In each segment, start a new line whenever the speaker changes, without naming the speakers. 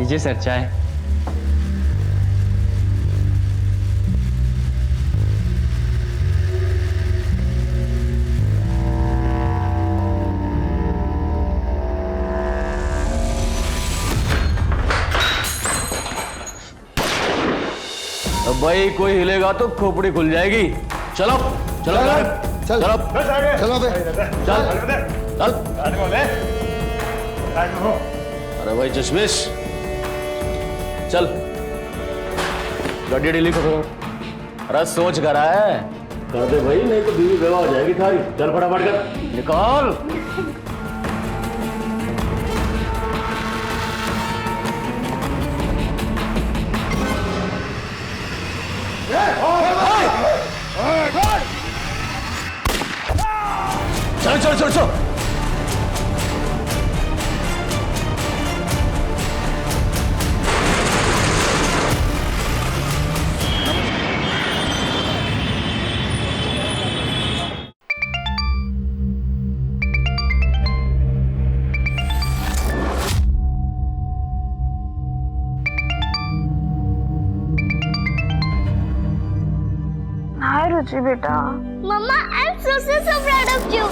लीजिए सर चाय। अब भाई कोई हिलेगा तो खोपड़ी खुल जाएगी। चलो चलो
चल
चलो
चलो बे।
चल चल। अरे भाई चश्मिश चल गाड़ी डीली करो। अरे सोच कर रहा है कर दे भाई, नहीं तो बीवी बेवा हो जाएगी थारी। चल फटाफट कर निकाल। चल चल चल चल।
हाय रुचि बेटा।
Mama I am so proud of you.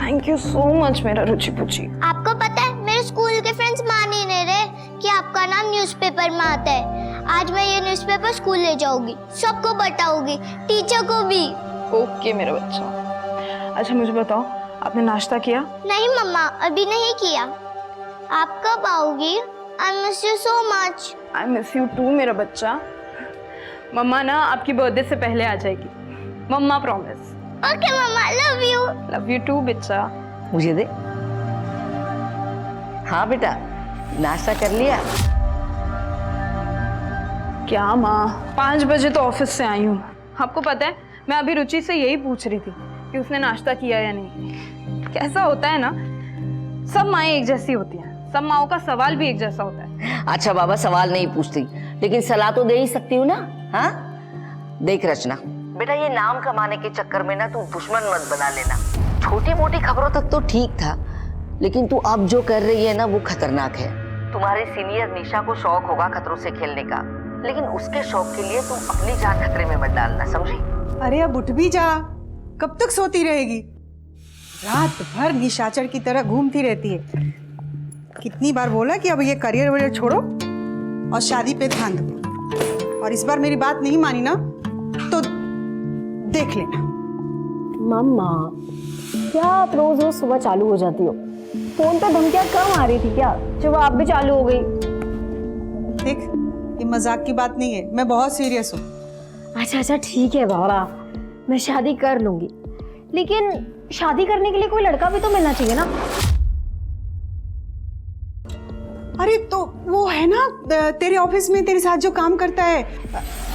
Thank you so much मेरा रुचि पुची।
आपको पता है मेरे स्कूल के फ्रेंड्स मान ही नहीं रहे कि आपका नाम न्यूज़पेपर में आता है। आज मैं ये न्यूज़पेपर स्कूल ले जाऊंगी, सबको बताऊंगी, टीचर को भी।
ओके मेरा बच्चा। अच्छा मुझे बताओ आपने नाश्ता किया?
नहीं मम्मा अभी नहीं किया। आप कब आओगी? I miss you so much.
I miss you too मेरा बच्चा। मम्मा ना आपकी बर्थडे से पहले आ जाएगी, mama promise.
Okay mama love you.
Love you too बच्चा।
मुझे दे। हाँ बेटा नाश्ता कर लिया?
क्या माँ 5 बजे तो ऑफिस से आई हूँ। आपको पता है मैं अभी रुचि से यही पूछ रही थी कि उसने नाश्ता किया या नहीं। कैसा होता है ना, सब माएँ एक जैसी होती हैं, सब माओं का सवाल भी एक जैसा होता है।
अच्छा बाबा सवाल नहीं पूछती लेकिन सलाह तो दे ही सकती हूँ ना। हाँ देख रचना बेटा, ये नाम कमाने के चक्कर में ना तू दुश्मन मत बना लेना। छोटी मोटी खबरों तक तो ठीक था लेकिन तू अब जो कर रही है ना वो खतरनाक है। तुम्हारे सीनियर निशा को शौक होगा खतरों से खेलने का, लेकिन उसके शौक के लिए तुम अपनी जान खतरे में मत डालना, समझी?
अरे अब उठ भी जा, कब तक सोती रहेगी? रात भर निशाचर की तरह घूमती रहती है। कितनी बार बोला कि अब ये करियर वरियर छोड़ो और शादी पे ध्यान दो, और इस बार मेरी बात नहीं मानी ना तो देख लेना।
मम्मा क्या आप रोज रोज सुबह चालू हो जाती हो? फोन पे धमकियां कम आ रही थी क्या जब आप भी चालू हो गई?
देख ये मजाक की बात नहीं है, मैं बहुत सीरियस हूँ।
अच्छा अच्छा ठीक है बाबा, मैं शादी कर लूंगी, लेकिन शादी करने के लिए कोई लड़का भी तो मिलना चाहिए ना।
अरे तो वो है ना तेरे ऑफिस में तेरे साथ जो काम करता है,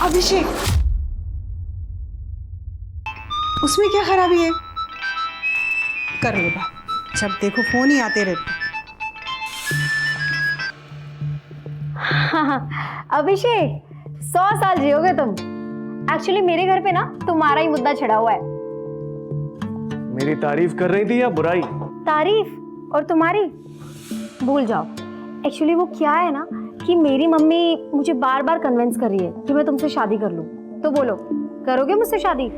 अभिषेक, उसमें क्या खराबी है? कर लो बात, जब देखो फोन ही आते रहते।
हाँ, अभिषेक 100 साल जियोगे तुम। एक्चुअली मेरे घर पे ना तुम्हारा ही मुद्दा छिड़ा हुआ है।
मेरी तारीफ कर रही थी या बुराई?
तारीफ और तुम्हारी भूल जाओ। एक्चुअली वो क्या है ना कि मेरी मम्मी मुझे बार बार कन्विंस कर रही है कि मैं तुमसे शादी कर लूं। तो बोलो करोगे मुझसे शादी?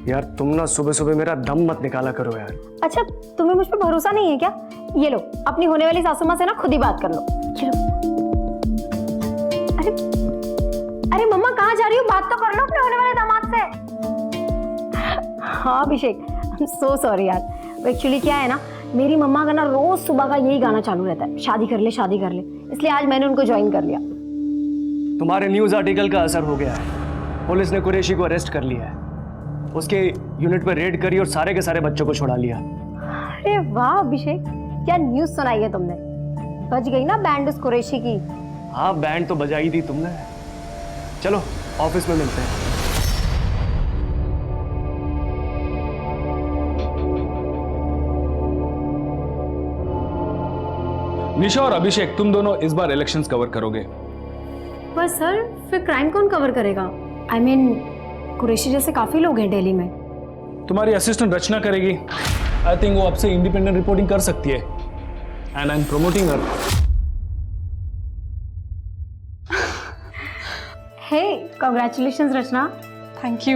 यार तुम ना सुबह सुबह मेरा दम मत निकाला करो यार।
अच्छा तुम्हें मुझ पर भरोसा नहीं है क्या? ये लो अपनी होने वाली सासू माँ से ना खुद ही बात कर लो। चलो। अरे अरे मम्मा कहाँ जा रही हो? बात तो कर लो अपने होने वाले दामाद से। हाँ अभिषेक आई एम सो सॉरी यार। एक्चुअली क्या है ना, मेरी मम्मा का ना रोज सुबह का यही गाना चालू रहता है, शादी कर ले शादी कर ले, इसलिए आज मैंने उनको ज्वाइन कर लिया।
तुम्हारे न्यूज आर्टिकल का असर हो गया है। पुलिस ने कुरैशी को अरेस्ट कर लिया है, उसके यूनिट पर रेड करी और सारे के सारे बच्चों को छुड़ा लिया।
अरे वाह अभिषेक, क्या न्यूज सुनाई है तुमने? बच गई ना बैंड उस कुरैशी की।
हाँ बैंड तो बजाई थी तुमने। चलो ऑफिस में मिलते हैं।
निशा और अभिषेक तुम दोनों इस बार इलेक्शंस कवर करोगे।
पर सर फिर क्राइम कौन कवर करेगा? आई मीन कुरैशी जैसे काफी लोग हैं दिल्ली में।
तुम्हारी असिस्टेंट रचना करेगी। आई थिंक वो आपसे इंडिपेंडेंट रिपोर्टिंग कर सकती है। And I am promoting her.
Hey congratulations Rachna.
Thank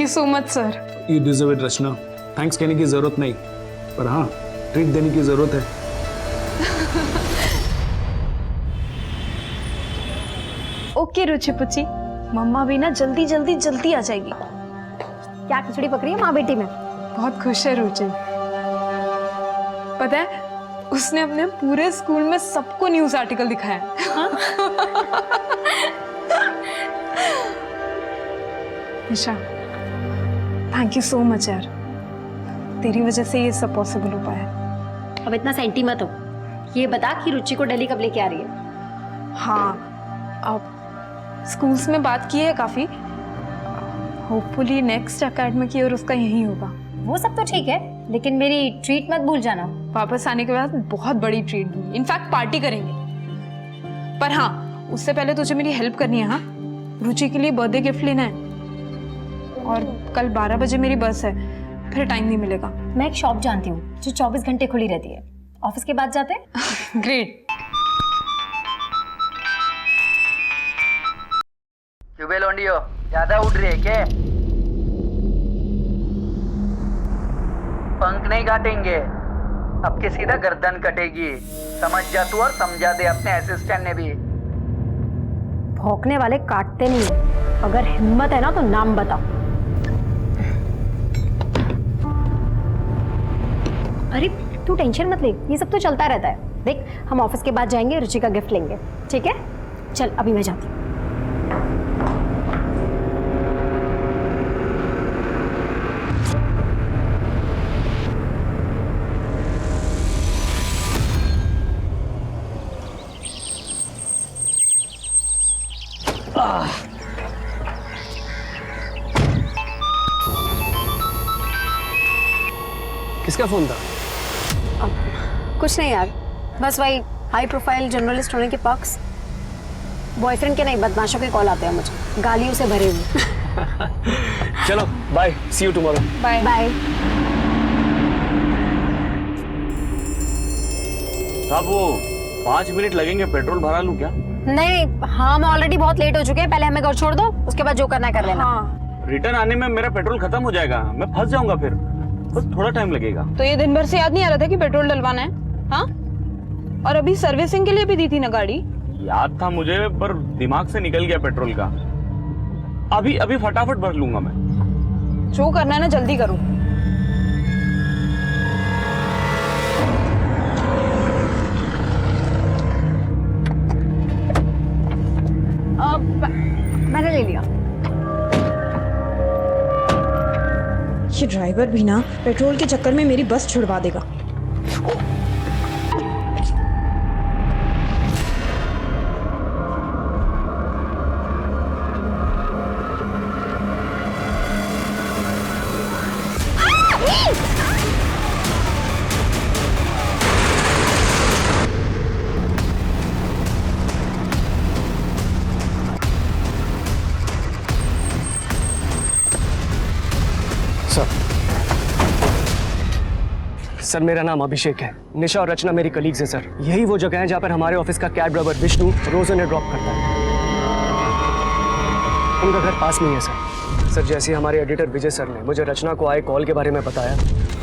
you so much sir.
You deserve it Rachna. Thanks कहने की जरूरत नहीं, पर हाँ ट्रीट देने की जरूरत है।
ओके रुचि पुची, मम्मा भी ना जल्दी आ जाएगी।
क्या खिचड़ी पक रही है माँ बेटी में?
बहुत खुश है रुचि। पता है उसने अपने पूरे स्कूल में सबको न्यूज़ आर्टिकल दिखाया। निशा थैंक यू सो मच यार, तेरी वजह से ये सब पॉसिबल हो पाया।
अब इतना सेंटी मत हो। ये बता कि रुचि को दिल्ली कब लेके आ रही है?
हाँ अब स्कूल्स में बात की है काफ़ी। होपफुली नेक्स्ट एकेडमिक ईयर उसका यही होगा।
वो सब तो ठीक है, लेकिन मेरी ट्रीट मत भूल जाना।
वापस आने के बाद बहुत बड़ी ट्रीट दूंगी, इनफैक्ट पार्टी करेंगे। पर हाँ उससे पहले तुझे मेरी हेल्प करनी है। हाँ रुचि के लिए बर्थडे गिफ्ट लेना है और कल 12 बजे मेरी बस है, फिर टाइम नहीं मिलेगा।
मैं एक शॉप जानती हूँ जो 24 घंटे खुली रहती है। ऑफिस के बाद जाते हैं।
ग्रेट।
क्यों लोंडियो ज्यादा उड़ रही है क्या? पंख नहीं काटेंगे, अब के सीधा गर्दन कटेगी। समझ जा तू और समझा दे अपने असिस्टेंट ने भी।
भौंकने वाले काटते नहीं है। अगर हिम्मत है ना तो नाम बता। अरे तू टेंशन मत ले, ये सब तो चलता रहता है। देख हम ऑफिस के बाद जाएंगे, रुचि का गिफ्ट लेंगे, ठीक है? चल अभी मैं जाती हूँ।
किसका फोन था?
कुछ नहीं यार, बस वही हाई प्रोफाइल जर्नलिस्ट होने के पक्ष बॉयफ्रेंड के नहीं बदमाशों के कॉल आते हैं मुझे, गालियों से भरे हुए।
चलो bye, see you tomorrow.
Bye
bye.
साहब वो 5 मिनट लगेंगे, पेट्रोल भरा लूं क्या?
नहीं हाँ, हम ऑलरेडी बहुत लेट हो चुके हैं। पहले हमें घर छोड़ दो, उसके बाद जो करना है कर लेना।
हाँ
रिटर्न आने में मेरा पेट्रोल खत्म हो जाएगा, मैं फंस जाऊंगा, फिर बस थोड़ा टाइम लगेगा।
तो ये दिन भर से याद नहीं आ रहा था कि पेट्रोल डलवाना है? हाँ और अभी सर्विसिंग के लिए भी दी थी ना गाड़ी।
याद था मुझे, पर दिमाग से निकल गया पेट्रोल का। अभी अभी फटाफट भर लूंगा मैं।
जो करना है ना जल्दी करो।
मैंने ले लिया।
ये ड्राइवर भी ना पेट्रोल के चक्कर में मेरी बस छुड़वा देगा।
सर मेरा नाम अभिषेक है। निशा और रचना मेरी कलीग्स हैं सर। यही वो जगह है जहाँ पर हमारे ऑफिस का कैब ड्राइवर विष्णु रोज उन्हें ड्रॉप करता है। उनका घर पास में ही है सर। सर जैसे हमारे एडिटर विजय सर ने मुझे रचना को आए कॉल के बारे में बताया।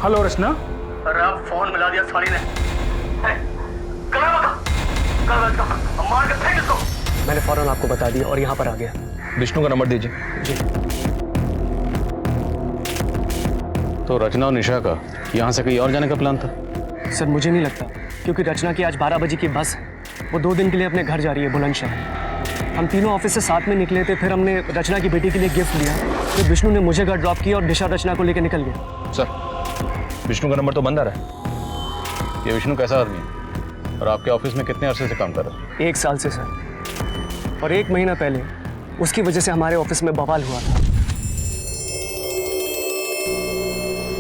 हेलो रचना।
अरे आप फोन मिला दिया साली ने। मार के फेंक इसको।
मैंने फौरन आपको बता दिया और यहाँ पर आ गया।
विष्णु का नंबर दीजिए।
जी
तो रचना और निशा का यहाँ से कहीं और जाने का प्लान था?
सर मुझे नहीं लगता, क्योंकि रचना की आज 12 बजे की बस है। वो 2 दिन के लिए अपने घर जा रही है बुलंदशहर। हम तीनों ऑफिस से साथ में निकले थे, फिर हमने रचना की बेटी के लिए गिफ्ट लिया, फिर विष्णु ने मुझे घर ड्रॉप किया और निशा रचना को लेकर निकल गया।
सर विष्णु का नंबर तो बंद आ रहा है। ये विष्णु कैसा आदमी है और आपके ऑफिस में कितने अरसे से काम कर रहा है?
1 साल से सर, और 1 महीना पहले उसकी वजह से हमारे ऑफिस में बवाल हुआ था।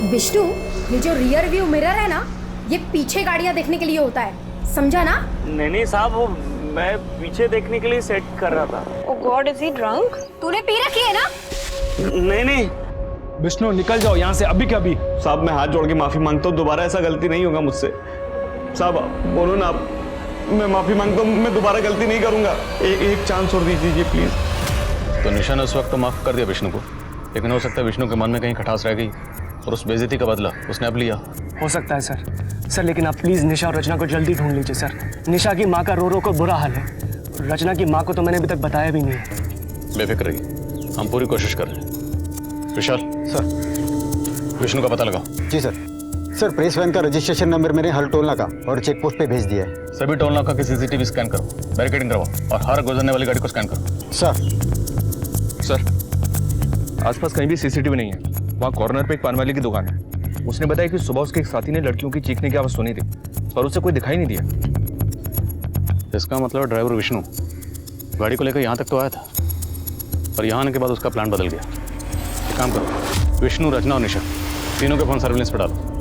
विष्णु, ये जो रियर व्यू मिरर है ना, ये पीछे गाड़ियां देखने के लिए होता है, समझा ना?
नहीं साहब, वो मैं पीछे देखने के लिए सेट कर रहा था।
ओह गॉड, इज ही ड्रंक?
तूने पी रखी है ना?
नहीं
विष्णु निकल जाओ यहाँ से अभी के अभी।
साहब मैं हाथ जोड़ के माफी मांगता हूँ, दोबारा ऐसा गलती नहीं होगा मुझसे। साहब बोलो ना आप, मैं माफी मांगता हूँ, मैं दोबारा गलती नहीं करूंगा। एक चांस और दीजिए प्लीज।
तो निशा ने उस वक्त तो माफ कर दिया विष्णु को, लेकिन हो सकता है विष्णु के मन में कहीं खटास रह गई और उस बेइज्जती का बदला उसने अब लिया।
हो सकता है सर, लेकिन आप प्लीज़ निशा और रचना को जल्दी ढूंढ लीजिए सर। निशा की माँ का रो रो को बुरा हाल है, रचना की माँ को तो मैंने अभी तक बताया भी नहीं है।
बेफिक्र रहिए, हम पूरी कोशिश कर रहे हैं। विशाल
सर।
विष्णु का पता लगाओ।
जी सर। सर प्रेस वैन का रजिस्ट्रेशन नंबर मैंने हर टोल नाका और चेक पोस्ट पे भेज दिया है।
सभी टोल नाका की सीसीटीवी स्कैन करो, बैरिकेडिंग करवाओ और हर गुजरने वाली गाड़ी को स्कैन करो।
सर आसपास कहीं भी सीसीटीवी नहीं है। वहाँ कॉर्नर पे एक पान वाले की दुकान है। उसने बताया कि सुबह उसके एक साथी ने लड़कियों की चीखने की आवाज़ सुनी थी, पर उसे कोई दिखाई नहीं दिया।
इसका मतलब ड्राइवर विष्णु गाड़ी को लेकर यहाँ तक तो आया था, पर यहाँ आने के बाद उसका प्लान बदल गया। एक काम करो, विष्णु, रचना और निशा तीनों के फोन सर्विलेंस पे डालो।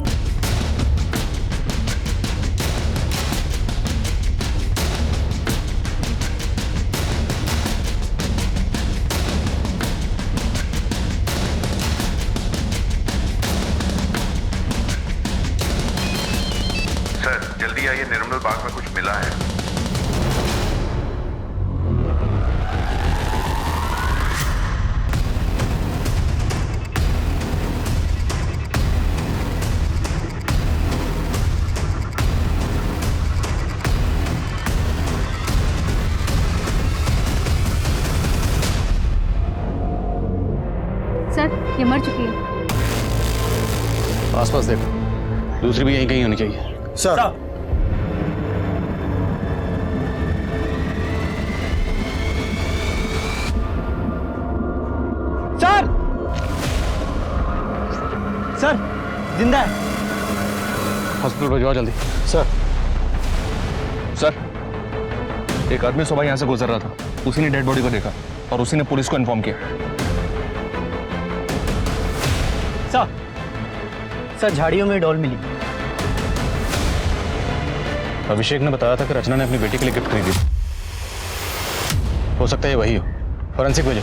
सर जल्दी आइए, निर्मल बाग में कुछ मिला है।
सर ये मर चुकी है।
आसपास देखो, दूसरी भी यहीं कहीं होनी चाहिए।
सर
सर सर जिंदा है।
हॉस्पिटल भिजवाओ जल्दी।
सर एक आदमी सुबह यहाँ से गुजर रहा था, उसी ने डेड बॉडी को देखा और उसी ने पुलिस को इन्फॉर्म किया।
सर झाड़ियों में डॉल मिली।
अभिषेक ने बताया था कि रचना ने अपनी बेटी के लिए गिफ्ट खरीदी। हो सकता है ये वही हो। फॉरेंसिक भेजो,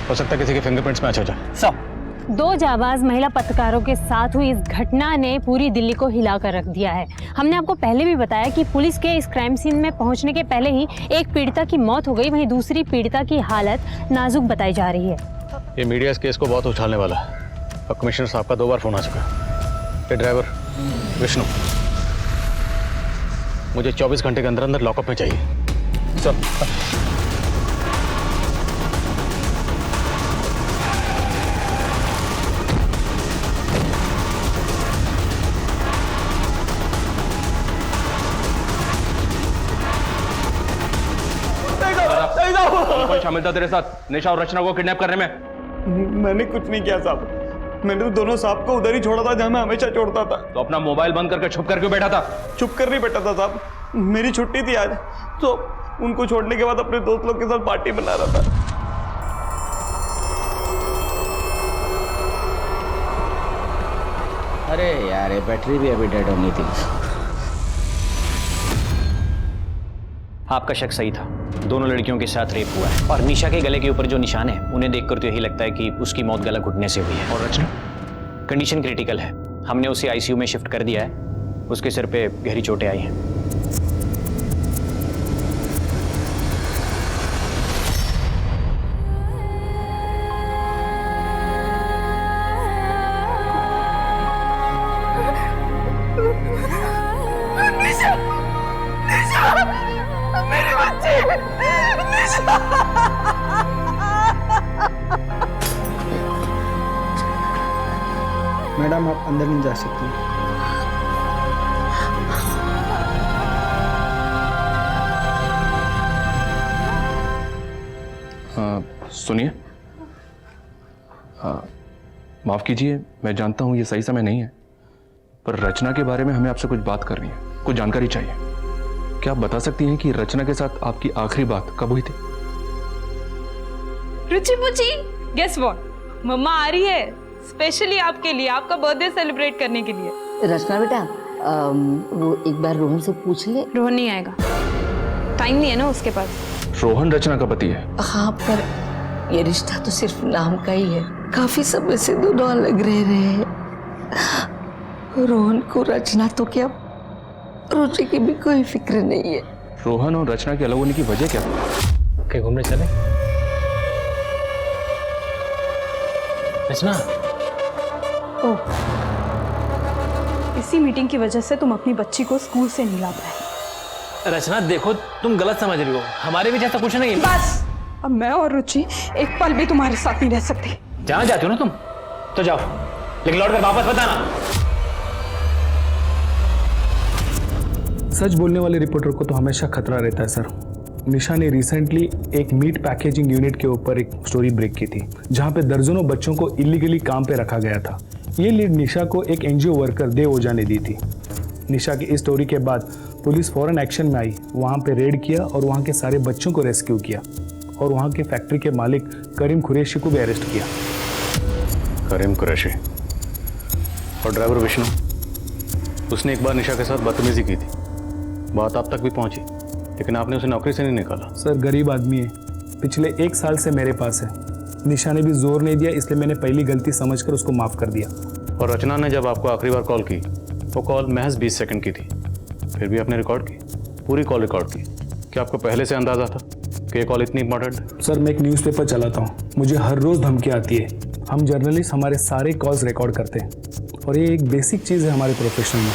हो सकता है किसी के फिंगरप्रिंट्स मैच हो जाए।
दो जाबाज महिला पत्रकारों के साथ हुई इस घटना ने पूरी दिल्ली को हिलाकर रख दिया है। हमने आपको पहले भी बताया कि पुलिस के इस क्राइम सीन में पहुंचने के पहले ही एक पीड़िता की मौत हो गई, वहीं दूसरी पीड़िता की हालत नाजुक बताई जा रही है।
ये मीडिया इस केस को बहुत उछालने वाला है और कमिश्नर साहब का 2 बार फोन आ चुका है। ये ड्राइवर विष्णु मुझे 24 घंटे के अंदर अंदर लॉकअप में चाहिए।
सर कोई शामिल था तेरे साथ निशा और रचना को किडनैप करने में?
मैंने कुछ नहीं किया साहब, मैंने तो दोनों साहब को उधर ही छोड़ा था जहां मैं हमेशा छोड़ता था।
तो अपना मोबाइल बंद करके छुप कर क्यों बैठा था?
चुप कर नहीं बैठा था साहब, मेरी छुट्टी थी आज, तो उनको छोड़ने के बाद अपने दोस्त लोग के साथ पार्टी बना रहा था।
अरे यार ये बैटरी भी अभी डेड होनी थी।
आपका शक सही था, दोनों लड़कियों के साथ रेप हुआ है और निशा के गले के ऊपर जो निशान है उन्हें देखकर तो यही लगता है कि उसकी मौत गला घुटने से हुई है।
और रचना?
कंडीशन क्रिटिकल है, हमने उसे आईसीयू में शिफ्ट कर दिया है, उसके सिर पे गहरी चोटें आई हैं।
मैडम आप अंदर नहीं जा सकती।
सुनिए, माफ कीजिए, मैं जानता हूं ये सही समय नहीं है, पर रचना के बारे में हमें आपसे कुछ बात करनी है, कुछ जानकारी चाहिए। क्या आप बता सकती हैं कि रचना के साथ आपकी आखिरी बात कब हुई थी?
रुचि पुची, गेस व्हाट, मम्मा आ रही है स्पेशली आपके लिए, आपका बर्थडे सेलिब्रेट करने के लिए।
रचना बेटा वो एक बार रोहन से पूछ ले।
रोहन नहीं आएगा, टाइम नहीं है ना उसके पास।
रोहन रचना का पति है?
हाँ पर ये रिश्ता तो सिर्फ नाम का ही है। काफी समय से दोनों अलग रह रहे हैं। रोहन को रचना तो क्या, रुचि की भी कोई फिक्र नहीं है।
रोहन और रचना के अलग होने की वजह क्या?
कहीं घूमने चले? रचना,
ओह, इसी मीटिंग की वजह से तुम अपनी बच्ची को स्कूल से नहीं ला पाए।
रचना देखो, तुम गलत समझ रही हो। हमारे भी जैसा कुछ नहीं है।
बस, अब मैं और रुचि एक पल भी तुम्हारे साथ नहीं रह सकती।
जहाँ जाती हो ना तुम, तो जाओ, लेकिन लौट कर वापस बताना। सच बोलने वाले रिपोर्टर को तो हमेशा खतरा रहता है सर। निशा ने रिसेंटली एक मीट पैकेजिंग यूनिट के ऊपर एक स्टोरी ब्रेक की थी, जहां पे दर्जनों बच्चों को इलीगली काम पे रखा गया था। ये लीड निशा को एक एनजीओ वर्कर देव ओझा ने दी थी। निशा की इस स्टोरी के बाद पुलिस फौरन एक्शन में आई, वहां पे रेड किया और वहां के सारे बच्चों को रेस्क्यू किया और वहां के फैक्ट्री के मालिक करीम कुरैशी को भी अरेस्ट किया।
करीम कुरैशी और ड्राइवर विष्णु, उसने एक बार निशा के साथ बदतमीजी की थी। बात आप तक भी पहुंची, लेकिन आपने उसे नौकरी से नहीं निकाला।
सर गरीब आदमी है, पिछले 1 साल से मेरे पास है। निशा ने भी जोर नहीं दिया, इसलिए मैंने पहली गलती समझकर उसको माफ कर दिया।
और रचना ने जब आपको आखिरी बार कॉल की, वो कॉल महज 20 सेकंड की थी, फिर भी आपने रिकॉर्ड की, पूरी कॉल रिकॉर्ड की। क्या आपको पहले से अंदाजा था कि ये कॉल इतनी इंपॉर्टेंट?
सर मैं एक न्यूज़पेपर चलाता हूँ, मुझे हर रोज़ धमकी आती है। हम जर्नलिस्ट हमारे सारे कॉल्स रिकॉर्ड करते हैं और ये एक बेसिक चीज़ है हमारे प्रोफेशन में।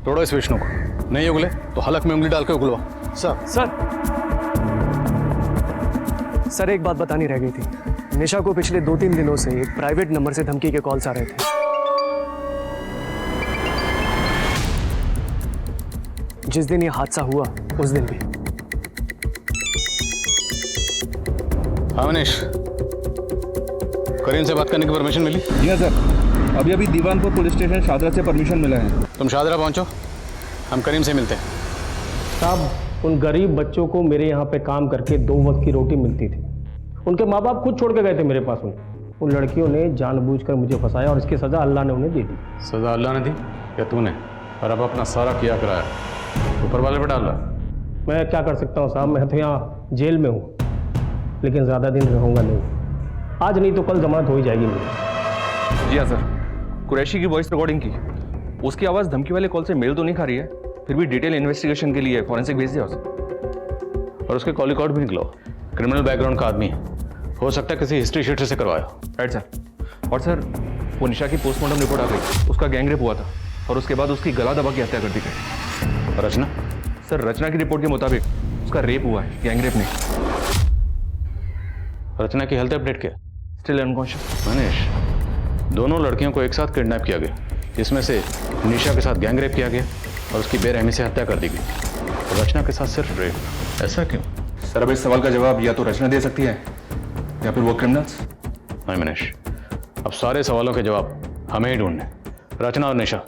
तोड़ो इस विष्णु को, नहीं उगले तो हलक में उंगली डाल के उगलवा।
सर एक बात बतानी रह गई थी। निशा को पिछले 2-3 दिनों से एक प्राइवेट नंबर से धमकी के कॉल्स आ रहे थे। जिस दिन ये हादसा हुआ उस दिन भी।
हाँ मनीष, करीम से बात करने की परमिशन मिली?
जी हाँ सर, अभी दीवानपुर पुलिस स्टेशन शादरा से परमिशन मिला है।
तुम शादरा पहुंचो, हम करीम से मिलते हैं।
साहब, उन गरीब बच्चों को मेरे यहाँ पे काम करके 2 वक्त की रोटी मिलती थी। उनके माँ बाप खुद छोड़ के गए थे मेरे पास उन्हें। उन लड़कियों ने जानबूझकर मुझे फंसाया और इसकी सज़ा अल्लाह ने उन्हें दे दी।
सज़ा अल्लाह ने दी या तूने? और अब अपना सारा किया कराया ऊपर वाले पे डाल रहा।
मैं क्या कर सकता हूँ साहब, मैं तो यहाँ जेल में हूँ, लेकिन ज़्यादा दिन रहूँगा नहीं। आज नहीं तो कल जमानत हो ही जाएगी मेरी।
जी हाँ सर, कुरैशी की वॉइस रिकॉर्डिंग की, उसकी आवाज़ धमकी वाले कॉल से मेल तो नहीं खा रही है, फिर भी डिटेल इन्वेस्टिगेशन के लिए फॉरेंसिक भेज दिया उसे।
और उसके कॉल रिकॉर्ड भी निकला, क्रिमिनल बैकग्राउंड का आदमी है, हो सकता है किसी हिस्ट्री शीट से करवाया।
Right sir. और सर, वो निशा की पोस्टमार्टम रिपोर्ट आ गई, उसका गैंगरेप हुआ था और उसके बाद उसकी गला दबा के हत्या कर दी गई।
रचना?
सर रचना की रिपोर्ट के मुताबिक उसका रेप हुआ है, गैंगरेप नहीं।
रचना की हेल्थ अपडेट क्या?
Still unconscious.
मनीष, दोनों लड़कियों को एक साथ किडनैप किया गया, जिसमें से निशा के साथ गैंगरेप किया गया और उसकी बेरहमी से हत्या कर दी गई। रचना के साथ सिर्फ रेप, ऐसा क्यों?
सर अब इस सवाल का जवाब या तो रचना दे सकती है या फिर वो क्रिमिनल्स।
नहीं मनीष, अब सारे सवालों के जवाब हमें ही ढूंढने। रचना और निशा,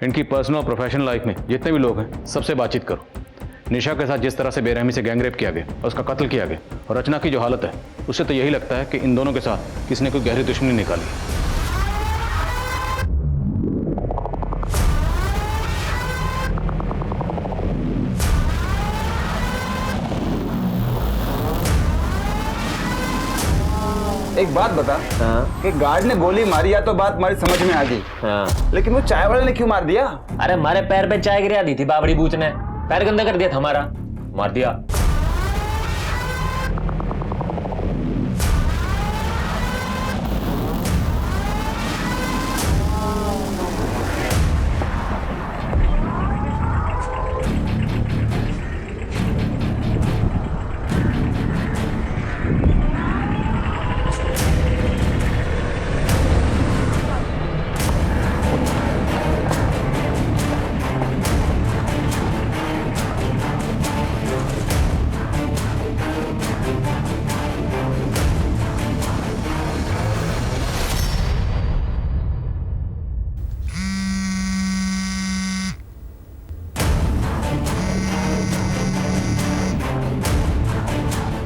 इनकी पर्सनल और प्रोफेशनल लाइफ में जितने भी लोग हैं सबसे बातचीत करो। निशा के साथ जिस तरह से बेरहमी से गैंगरेप किया गया और उसका कत्ल किया गया, और रचना की जो हालत है, उससे तो यही लगता है कि इन दोनों के साथ किसी ने कोई गहरी दुश्मनी निकाली।
एक बात बता, कि गार्ड ने गोली मारी या तो बात हमारी समझ में आ गई, लेकिन वो चाय वाले ने क्यों मार दिया?
अरे हमारे पैर पे चाय गिरा दी थी बाबड़ी बूच ने, पैर गंदा कर दिया था हमारा, मार दिया।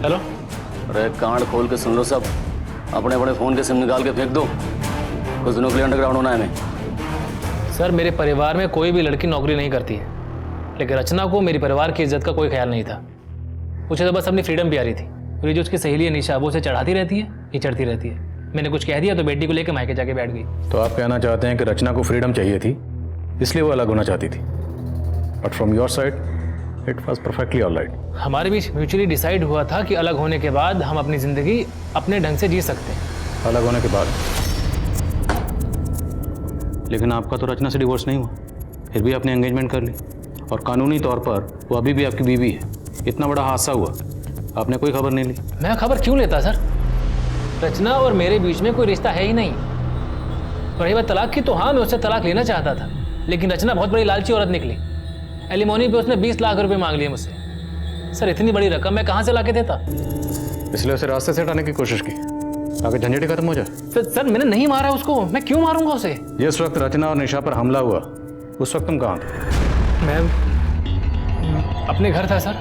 हेलो। अरे कांड खोल के सुन लो सब, अपने अपने फोन के सिम निकाल के फेंक दो, कुछ दिनों के लिए अंडरग्राउंड होना है हमें।
सर मेरे परिवार में कोई भी लड़की नौकरी नहीं करती है, लेकिन रचना को मेरी परिवार की इज्जत का कोई ख्याल नहीं था। मुझे तो बस अपनी फ्रीडम प्यारी थी।
और ये जो उसकी सहेली है निशा, वो उसे चढ़ाती रहती है, ये चढ़ती रहती है। मैंने कुछ कह दिया तो बेटी को लेकर मायके जाके बैठ गई।
तो आप कहना चाहते हैं कि रचना को फ्रीडम चाहिए थी, इसलिए वो अलग होना चाहती थी, but from your side it was perfectly all right.
हमारे बीच म्यूचुअली डिसाइड हुआ था कि अलग होने के बाद हम अपनी ज़िंदगी अपने ढंग से जी सकते हैं।
अलग होने के बाद? लेकिन आपका तो रचना से डिवोर्स नहीं हुआ, फिर भी आपने एंगेजमेंट कर ली, और कानूनी तौर पर वो अभी भी आपकी बीवी है। इतना बड़ा हादसा हुआ, आपने कोई खबर नहीं ली।
मैं खबर क्यों लेता सर? रचना और मेरे बीच में कोई रिश्ता है ही नहीं। रही बात तलाक की, तो हाँ, मैं उससे तलाक लेना चाहता था, लेकिन रचना बहुत बड़ी लालची औरत निकली। एलिमोनी पे उसने 20 लाख रुपए मांग लिए मुझसे। सर इतनी बड़ी रकम मैं कहाँ से ला के देता?
इसलिए उसे रास्ते से हटाने की कोशिश की ताकि झंझट खत्म हो जाए।
सर मैंने नहीं मारा उसको, मैं क्यों मारूंगा उसे?
जिस वक्त रचना और निशा पर हमला हुआ उस वक्त तुम कहाँ थे?
मैं अपने घर था सर,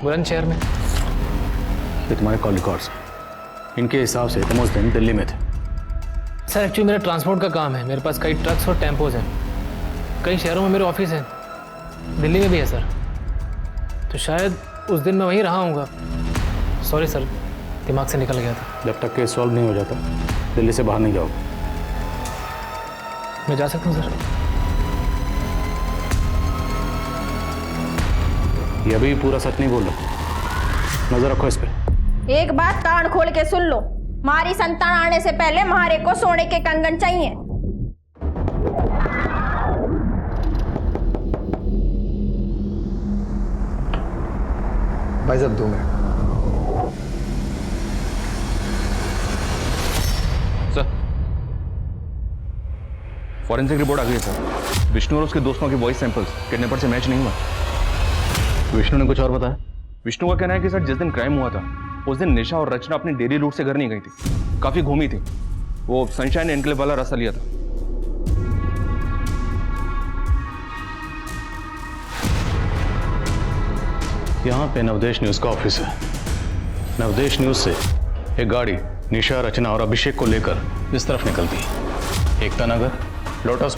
बुलंदशहर में।
ये तुम्हारे कॉल रिकॉर्ड्स, इनके हिसाब से तुम उस दिन दिल्ली में थे।
सर एक्चुअली मेरा ट्रांसपोर्ट का काम है, मेरे पास कई ट्रक्स और टेम्पोज हैं, कई शहरों में मेरे ऑफिस हैं, दिल्ली में भी है सर। तो शायद उस दिन मैं वहीं रहा हूँगा। सॉरी सर, दिमाग से निकल गया था।
जब तक केस सॉल्व नहीं हो जाता दिल्ली से बाहर नहीं जाओगे।
मैं जा सकता हूँ सर?
ये अभी पूरा सच नहीं बोल रहा, नजर रखो इस पे।
एक बात कान खोल के सुन लो, हमारी संतान आने से पहले हमारे को सोने के कंगन चाहिए।
भाई साहब 2 मिनट। सर फॉरेंसिक रिपोर्ट आ गई है सर। विष्णु और उसके दोस्तों के वॉइस सैंपल्स किडनैपर से मैच नहीं हुआ।
विष्णु ने कुछ और बताया?
विष्णु का कहना है कि सर जिस दिन क्राइम हुआ था उस दिन निशा और रचना अपने डेली रूट से घर नहीं गई थी, काफी घूमी थी। वो सनशाइन एनक्लेव वाला रास्ता लिया था।
यहाँ पे नवदेश न्यूज का ऑफिस है। नवदेश न्यूज से एक गाड़ी निशा, रचना और अभिषेक को लेकर इस तरफ निकलती है। एकता नगर, लोटस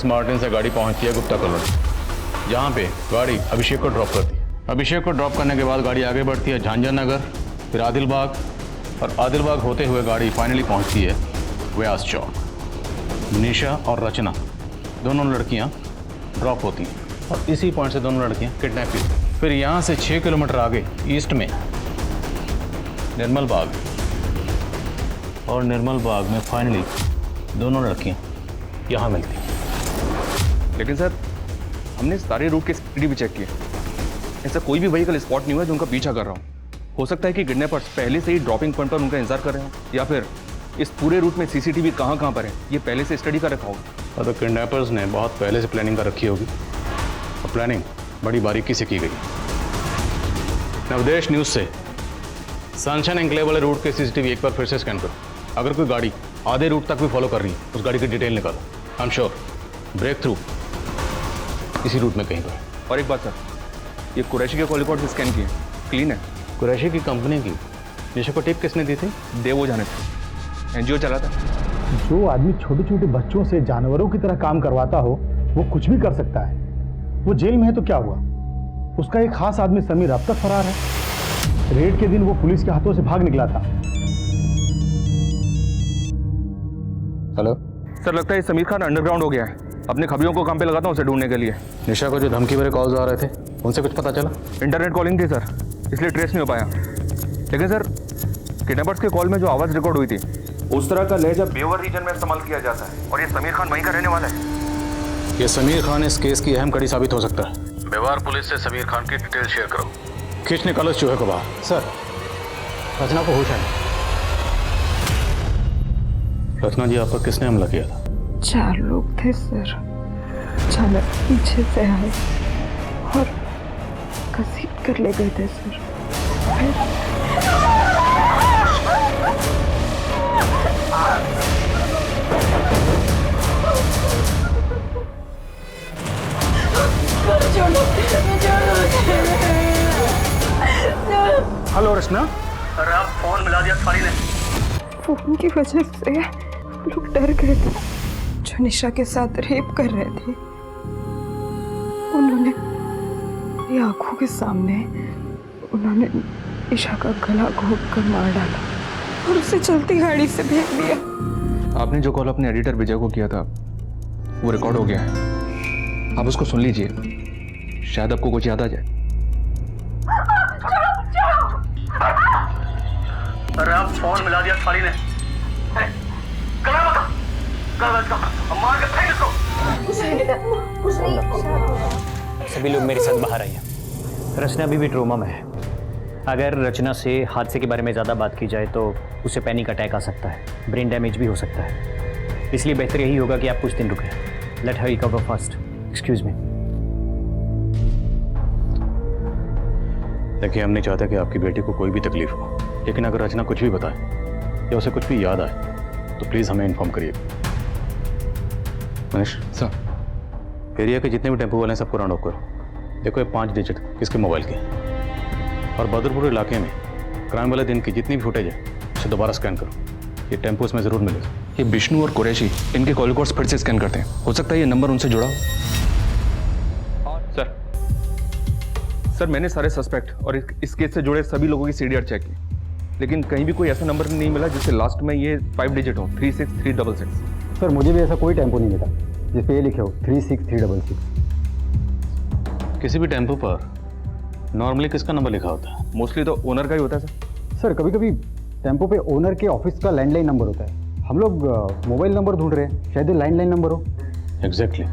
मार्टिन से गाड़ी पहुंचती है गुप्ता कॉलोनी, जहाँ पे गाड़ी अभिषेक को ड्रॉप करती है। अभिषेक को ड्रॉप करने के बाद गाड़ी आगे बढ़ती है झांझर नगर, फिर आदिलबाग, और आदिलबाग होते हुए गाड़ी फाइनली पहुंचती है व्यास चौक। निशा और रचना दोनों लड़कियां ड्रॉप होती हैं और इसी पॉइंट से दोनों लड़कियां किडनैप की। फिर यहाँ से 6 किलोमीटर आगे ईस्ट में निर्मल बाग, और निर्मल बाग में फाइनली दोनों लड़कियां यहाँ मिलती हैं।
लेकिन सर हमने सारे रूट के सीसीटीवी चेक किए, ऐसा कोई भी व्हीकल स्पॉट नहीं हुआ जो उनका पीछा कर रहा हूँ। हो सकता है कि किडनैपर्स पहले से ही ड्रॉपिंग पॉइंट पर उनका इंतजार कर रहे हो, या फिर इस पूरे रूट में सीसीटीवी कहाँ पर है ये पहले से स्टडी कर रखा होगा।
तो किडनैपर्स ने बहुत पहले से प्लानिंग कर रखी होगी, और प्लानिंग बड़ी बारीकी से की गई। नवदेश न्यूज से सनशाइन एनक्लेव वाले रूट के सीसीटीवी एक बार फिर से स्कैन करो। अगर कोई गाड़ी आधे रूट तक भी फॉलो कर रही है उस गाड़ी की डिटेल निकालो। I am sure break through इसी रूट में कहीं पर।
और एक बात सर, ये कुरैशी के कॉल रिकॉर्ड से स्कैन किए, क्लीन है।
कुरैशी की कंपनी की निशा को टिप किसने दी थी?
देवो जाने थे, एनजीओ चला था।
जो आदमी छोटे छोटे बच्चों से जानवरों की तरह काम करवाता हो वो कुछ भी कर सकता है। वो जेल में है तो क्या हुआ, उसका एक खास आदमी समीर अब तक फरार है। रेड के दिन वो पुलिस के हाथों से भाग निकला था।
हेलो सर, लगता है समीर खान अंडरग्राउंड हो गया है। अपने खबरियों को काम पे लगाता हूँ उसे ढूंढने के लिए।
निशा को जो धमकी भरे कॉल्स आ रहे थे उनसे कुछ पता चला?
इंटरनेट कॉलिंग थी सर, इसलिए ट्रेस नहीं हो पाया। लेकिन सर किडनैपर्स के कॉल में जो आवाज़ रिकॉर्ड हुई थी उस तरह का लहजा बेवर रीजन में इस्तेमाल किया जाता है, और ये समीर खान वहीं का रहने वाला है।
ये समीर खान इस केस की अहम कड़ी साबित हो सकता है। बेवार पुलिस से समीर खान की डिटेल शेयर करो। खींच निकालो इस चूहे को बाहर।
सर रचना को होश है।
रचना जी, आप पर किसने हमला किया था?
4 लोग थे सर, अचानक पीछे से आए और घसीट कर ले गए थे सर।
हेलो रचना।
अरे आप फोन मिला दिया थाली ने।
फोन की वजह से लोग डर गए थे। जो निशा के साथ रेप कर रहे थे उन्होंने मेरी आंखों के सामने उन्होंने
ईशा का गला घोट कर मार डाला और उसे चलती गाड़ी से फेंक दिया।
आपने जो कॉल अपने एडिटर विजय को किया था वो रिकॉर्ड हो गया है, आप उसको सुन लीजिए, शायद आपको कुछ याद आ जाए।
अरे आप फोन मिला दिया साली ने। मार के फेंक इसको।
सभी लोग मेरे साथ बाहर आइए। रचना अभी भी ट्रोमा में है। अगर रचना से हादसे के बारे में ज़्यादा बात की जाए तो उसे पैनिक अटैक आ सकता है, ब्रेन डैमेज भी हो सकता है। इसलिए बेहतर यही होगा कि आप कुछ दिन रुकें। Let her recover fast. Excuse me.
देखिए, हम नहीं चाहते कि आपकी बेटी को कोई भी तकलीफ हो, लेकिन अगर रचना कुछ भी बताए या उसे कुछ भी याद आए तो प्लीज़ हमें इन्फॉर्म करिए। मनीष सर, एरिया के जितने भी टेम्पो वाले हैं सबको राउंड ऑफ करो। देखो ये 5 डिजिट किसके मोबाइल के, और बहादुरपुर इलाके में क्राइम वाले दिन की जितनी भी फुटेज है उसे दोबारा स्कैन करो। ये टेम्पो इसमें ज़रूर मिलेगा।
ये विष्णु और कुरैशी इनके कॉल रिकॉर्ड्स फिर से स्कैन करते हैं, हो सकता है ये नंबर उनसे जुड़ा हो। सर मैंने सारे सस्पेक्ट और इस केस से जुड़े सभी लोगों की सीडीआर चेक की, लेकिन कहीं भी कोई ऐसा नंबर नहीं मिला जिससे लास्ट में ये 5 डिजिट हो, 36366।
सर मुझे भी ऐसा कोई टेम्पो नहीं मिला जिस पे ये लिखे हो 36366।
किसी भी टेम्पो पर नॉर्मली किसका नंबर लिखा होता है?
मोस्टली तो ओनर का ही होता है
सर कभी कभी टेम्पो पे ओनर के ऑफिस का लैंडलाइन नंबर होता है। हम लोग मोबाइल नंबर ढूंढ रहे हैं, शायद लैंडलाइन नंबर हो।
एग्जैक्टली।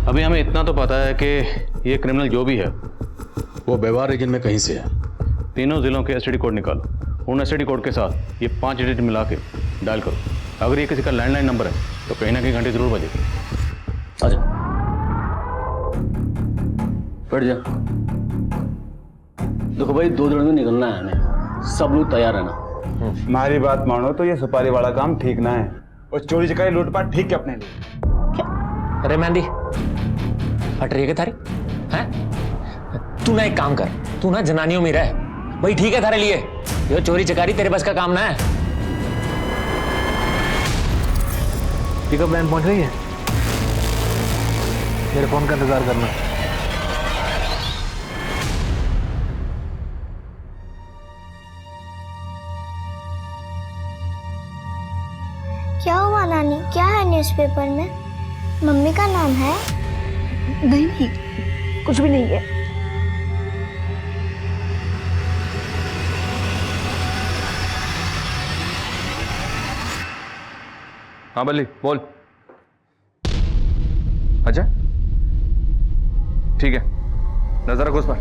अभी हमें इतना तो पता है कि ये क्रिमिनल जो भी है वो व्यवहार रीजन में कहीं से है। तीनों जिलों के एसटीडी कोड निकालो, उन एसटीडी कोड के साथ ये 5 डिजिट मिला के डायल करो। अगर ये किसी का लैंडलाइन नंबर है तो कहीं ना कहीं घंटे जरूर बजेगी।
आजा,
बैठ जा। देखो भाई 2 दिन में निकलना है हमें, सब लोग तैयार है ना?
हमारी बात मानो तो ये सुपारी वाला काम ठीक ना है, और चोरी चकारी लूटपाट ठीक है अपने लिए।
अरे मेहंदी हट रही है क्या थारी? हैं? तू ना एक काम कर, तू ना जनानियों में रह भाई, ठीक है थारे लिए। ये चोरी चकारी तेरे बस का काम ना है। पिकअप वैन पहुंच गई है, मेरे फोन का इंतजार करना।
क्या हुआ नानी, क्या है न्यूज़पेपर में? मम्मी का नाम है?
नहीं, कुछ भी नहीं है।
हाँ बल्ली बोल। अच्छा ठीक है, नजर रखो उस पर।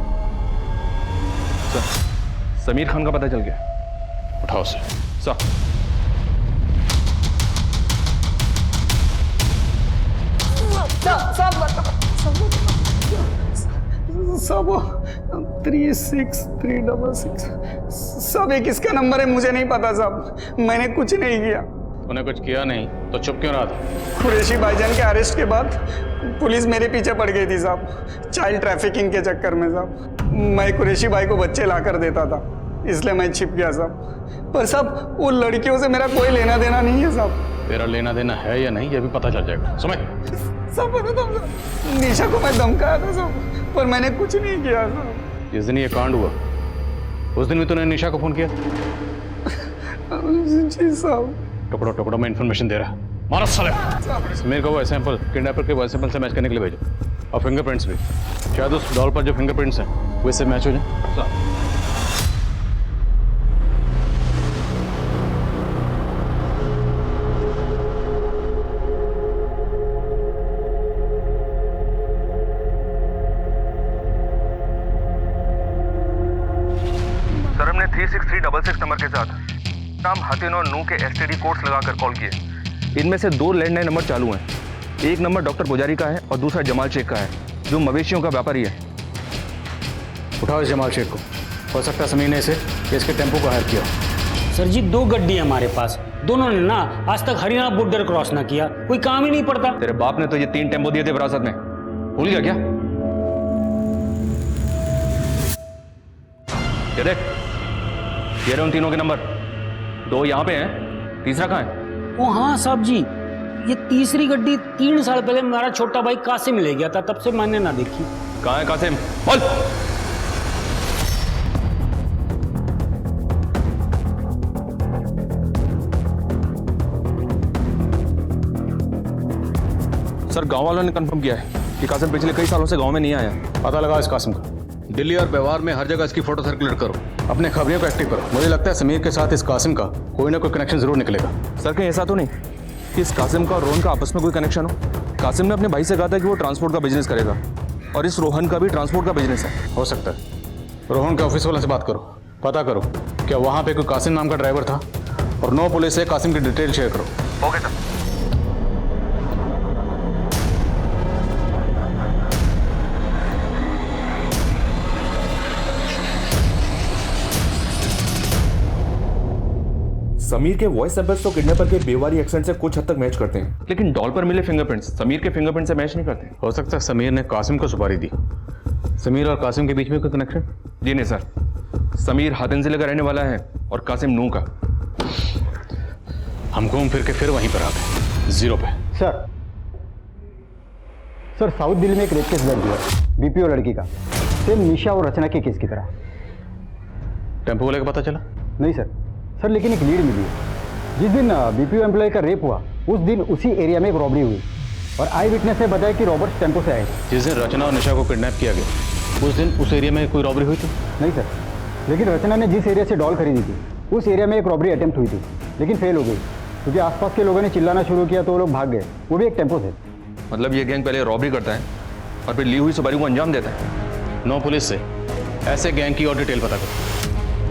समीर खान का पता चल गया,
उठाओ उसे।
सब 36366 सब एक किसका नंबर है मुझे नहीं पता साहब, मैंने कुछ नहीं किया।
तूने कुछ किया नहीं तो चुप क्यों रहा था?
कुरैशी भाईजान के अरेस्ट के बाद पुलिस मेरे पीछे पड़ गई थी साहब, चाइल्ड ट्रैफिकिंग के चक्कर में साहब। मैं कुरैशी भाई को बच्चे ला कर देता था, इसलिए मैं छिप गया साहब। पर साहब वो लड़कियों से मेरा कोई लेना देना नहीं है साहब।
तेरा लेना देना है या नहीं ये भी पता चल जाएगा, समझ?
सब पता था, निशा को मैं धमकाया था साहब, पर मैंने कुछ नहीं किया साहब।
जिस दिन ये कांड हुआ उस दिन भी तूने निशा को फोन किया?
जी साहब।
टुकड़ों टुकड़ों में इन्फॉर्मेशन दे रहा है, मारो साले। मेरे को वो सैंपल किडनैपर के वॉइस सैंपल से मैच करने के लिए भेजो, और फिंगरप्रिंट्स भी। शायद उस डॉल पर जो फिंगरप्रिंट्स हैं वो इससे मैच हो जाए।
सर हमने 36366 नंबर के साथ नाम हतिन और नू के एसटीडी कोड्स लगाकर कॉल किए। इनमें से 2 लैंडलाइन नंबर चालू हैं। एक नंबर डॉक्टर पुजारी का है और दूसरा जमाल शेख का है, जो मवेशियों का व्यापारी है।
उठाओ इस जमाल शेख को, हो सकता है समीर ने इसे इसके टेम्पो को हायर किया।
सर जी 2 गड्डी है हमारे पास, दोनों ने ना आज तक हरियाणा बॉर्डर क्रॉस ना किया, कोई काम ही नहीं पड़ता।
तेरे बाप ने तो ये 3 टेम्पो दिए थे विरासत में, भूल गया क्या? ये देख, ये रहे उन तीनों के नंबर, 2 यहाँ पे हैं, तीसरा कहाँ है?
ओ हाँ साहब जी, ये तीसरी गड्डी 3 साल पहले मेरा छोटा भाई कासिम ले गया था, तब से मैंने ना देखी।
कहाँ है कासिम? बोल। सर गांव वालों ने कंफर्म किया है कि कासिम पिछले कई सालों से गांव में नहीं आया।
पता लगा इस कासिम का। दिल्ली और व्यवहार में हर जगह इसकी फोटो सर्कुलेट करो, अपने खबरियों को एक्टिव करो। मुझे लगता है समीर के साथ इस कासिम का कोई ना कोई कनेक्शन जरूर निकलेगा।
सर कहीं ऐसा तो नहीं कि इस कासिम का और रोहन का आपस में कोई कनेक्शन हो? कासिम ने अपने भाई से कहा था कि वो ट्रांसपोर्ट का बिजनेस करेगा और इस रोहन का भी ट्रांसपोर्ट का बिजनेस है।
हो सकता है। रोहन के ऑफिस वाले से बात करो, पता करो क्या वहाँ पे कोई कासिम नाम का ड्राइवर था, और 9 पुलिस से कासिम की डिटेल शेयर करो।
Okay sir.
समीर के वॉइस सैंपल्स तो किडनैपर के बेवारी एक्सेंट से कुछ हद तक मैच करते हैं, लेकिन डॉल पर मिले फिंगरप्रिंट्स समीर के फिंगरप्रिंट से मैच नहीं करते।
हो सकता है समीर ने कासिम को सुपारी दी। समीर और कासिम के बीच में कोई कनेक्शन?
जी नहीं सर, समीर हातिन जिले का रहने वाला है और कासिम नू का।
हम घूम फिर के फिर वहीं पर आ गए, 0 पे।
सर साउथ दिल्ली में एक रेप केस दर्ज हुआ है, बीपीओ लड़की का, सेम निशा और रचना के केस की तरह।
टेम्पो वाले का पता चला?
नहीं सर, लेकिन एक लीड मिली है। जिस दिन बीपीओ एम्प्लॉय का रेप हुआ उस दिन उसी एरिया में एक रॉबरी हुई और आई विटनेस ने बताया कि रॉबर्ट्स टेम्पो से आए थे।
जिस दिन रचना और निशा को किडनैप किया गया उस दिन उस एरिया में कोई रॉबरी हुई थी?
नहीं सर, लेकिन रचना ने जिस एरिया से डॉल खरीदी थी उस एरिया में एक रॉबरी अटेम्प्ट हुई थी, लेकिन फेल हो गई क्योंकि आसपास के लोगों ने चिल्लाना शुरू किया तो वो लोग भाग गए, वो भी एक टेम्पो से।
मतलब ये गैंग पहले रॉबरी करता है और फिर ली हुई सुपारी को अंजाम देता है।
9 पुलिस से ऐसे गैंग की और डिटेल पता करो।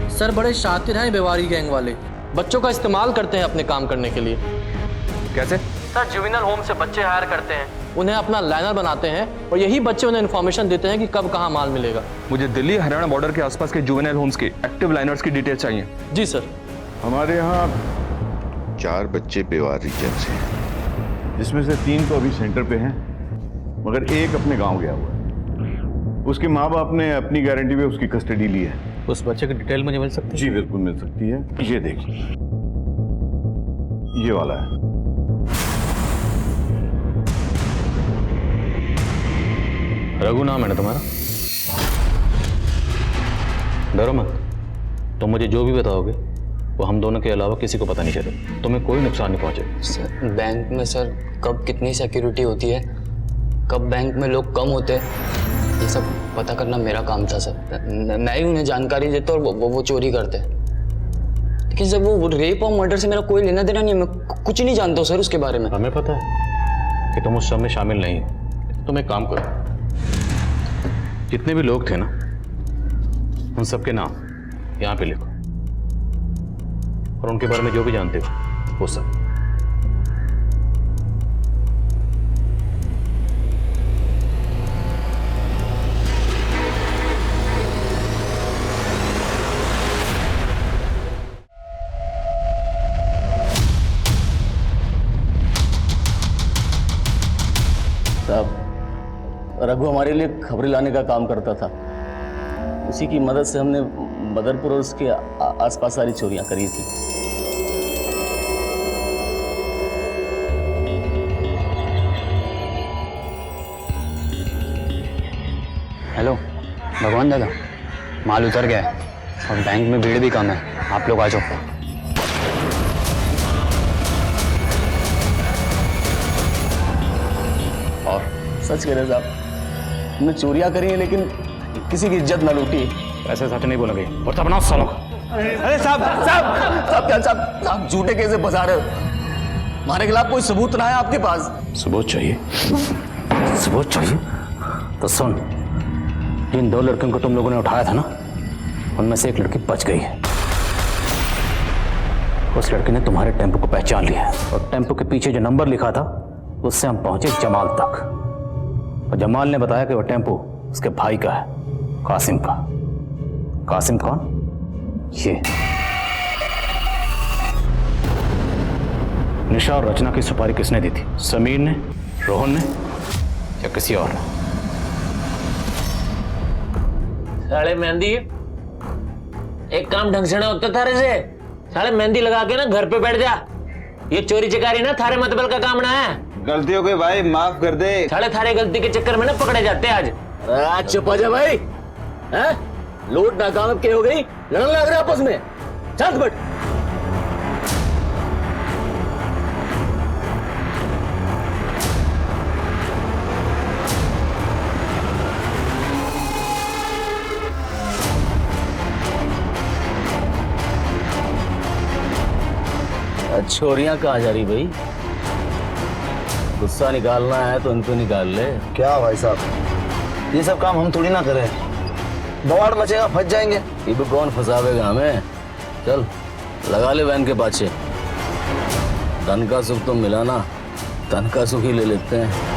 सर बड़े शातिर हैं बेवारी गैंग वाले, बच्चों का इस्तेमाल करते हैं अपने काम करने के लिए।
कैसे?
सर जुवेनाइल होम से बच्चे हायर करते हैं, उन्हें अपना लाइनर बनाते हैं और यही बच्चे उन्हें इन्फॉर्मेशन देते हैं कि कब कहाँ माल मिलेगा।
मुझे दिल्ली हरियाणा बॉर्डर के आसपास के जुवेनाइल होम्स के एक्टिव लाइनर्स की डिटेल चाहिए।
जी सर।
हमारे यहाँ 4 बच्चे बेवार रीजन से हैं, जिसमें से 3 तो अभी सेंटर पे हैं, मगर एक अपने गांव गया हुआ है। उसके माँ बाप ने अपनी गारंटी पे उसकी कस्टडी ली है।
उस बच्चे की डिटेल मुझे मिल सकती है?
जी बिल्कुल मिल सकती है। ये देखिए, ये वाला है।
रघु नाम है ना तुम्हारा? डरो मत, तुम मुझे जो भी बताओगे वो हम दोनों के अलावा किसी को पता नहीं चलेगा, तुम्हें कोई नुकसान नहीं पहुंचेगा।
सर बैंक में सर कब कितनी सिक्योरिटी होती है, कब बैंक में लोग कम होते हैं, ये सब पता करना मेरा काम था सर। मैं ही उन्हें जानकारी देता और वो चोरी करते। लेकिन सर वो रेप और मर्डर से मेरा कोई लेना देना नहीं है, मैं कुछ नहीं जानता हूँ सर उसके बारे में।
हमें पता है कि तुम उस सब में शामिल नहीं हो। तुम एक काम करो, जितने भी लोग थे ना उन सबके नाम यहाँ पे लिखो और उनके बारे में जो भी जानते हो वो सब।
रघु हमारे लिए खबरें लाने का काम करता था, उसी की मदद से हमने बदरपुर और उसके आसपास सारी चोरियां करी थी।
हेलो भगवान दादा, माल उतर गया है और बैंक में भीड़ भी कम है, आप लोग आ जाओ।
और सच कह रहे साहब, हमने चोरियां करी हैं लेकिन किसी की इज्जत ना लूटी।
ऐसे सच नहीं बोलोगे और तब ना सालों का।
अरे साहब साहब क्या साहब झूठे कैसे फंसा रहे हो? हमारे खिलाफ कोई सबूत ना है आपके पास?
सबूत चाहिए? सबूत चाहिए तो सुन, जिन 2 लड़कियों को तुम लोगों ने उठाया था ना, उनमें से एक लड़की बच गई है। उस लड़की ने तुम्हारे टेम्पो को पहचान लिया है और टेम्पो के पीछे जो नंबर लिखा था उससे हम पहुंचे जमाल तक, और जमाल ने बताया कि वह टेम्पो उसके भाई का है, कासिम का। कासिम कौन? ये निशा और रचना की सुपारी किसने दी थी? समीर ने, रोहन ने या किसी और ने?
साले मेहंदी, एक काम ढंग से ना होता थारे से। साले मेहंदी लगा के ना घर पे बैठ जा। ये चोरी चकारी ना थारे मतबल का काम ना है।
गलती हो गई भाई, माफ कर दे।
साले थारे गलती के चक्कर में ना पकड़े जाते आज।
चुप हो जा भाई, लूट नाकाम के हो गई, लड़ने लग रहे आपस में। शांत बैठ। छोरियां कहाँ जा रही भाई? गुस्सा निकालना है तो इनको निकाल ले।
क्या भाई साहब, ये सब काम हम थोड़ी ना करें, बवाड़ मचेगा, फंस जाएंगे।
ये भी कौन फंसावेगा हमें? चल लगा ले वैन के पाछे। धन का सुख तो मिला ना, तन का सुख ही ले लेते हैं।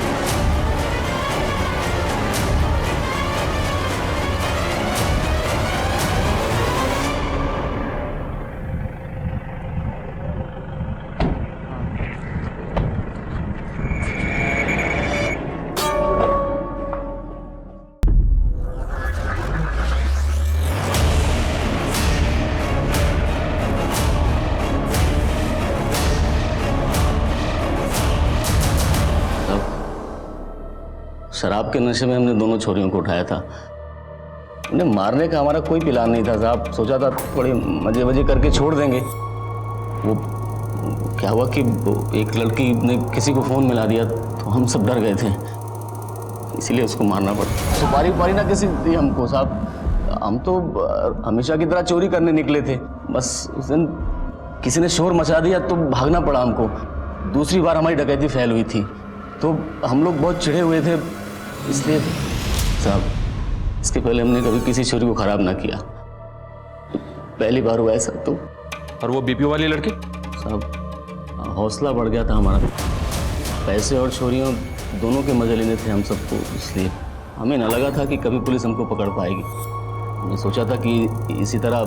शराब के नशे में हमने दोनों छोरियों को उठाया था। उन्हें मारने का हमारा कोई प्लान नहीं था साहब। सोचा था थोड़ी मजे वजे करके छोड़ देंगे। वो क्या हुआ कि एक लड़की ने किसी को फ़ोन मिला दिया तो हम सब डर गए थे, इसीलिए उसको मारना पड़ा। सुपारी उपारी ना किसी दी हमको साहब। हम तो हमेशा की तरह चोरी करने निकले थे, बस उस दिन किसी ने शोर मचा दिया तो भागना पड़ा हमको। दूसरी बार हमारी डकैती फैल हुई थी तो हम लोग बहुत चिढ़े हुए थे, इसलिए साहब इसके पहले हमने कभी किसी छोरी को खराब ना किया, पहली बार हुआ है सर। तो
और वो बीपीओ वाली लड़की?
साहब हौसला बढ़ गया था हमारा। पैसे और छोरियों दोनों के मजे लेने थे हम सबको, इसलिए हमें ना लगा था कि कभी पुलिस हमको पकड़ पाएगी। हमने सोचा था कि इसी तरह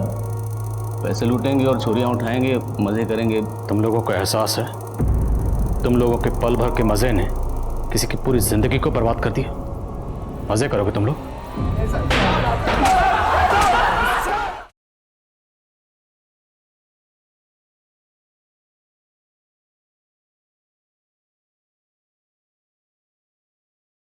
पैसे लूटेंगे और छोरियाँ उठाएंगे, मज़े करेंगे।
तुम लोगों को एहसास है तुम लोगों के पल भर के मजे ने किसी की पूरी जिंदगी को बर्बाद कर दिया? मजे करोगे तुम लोग?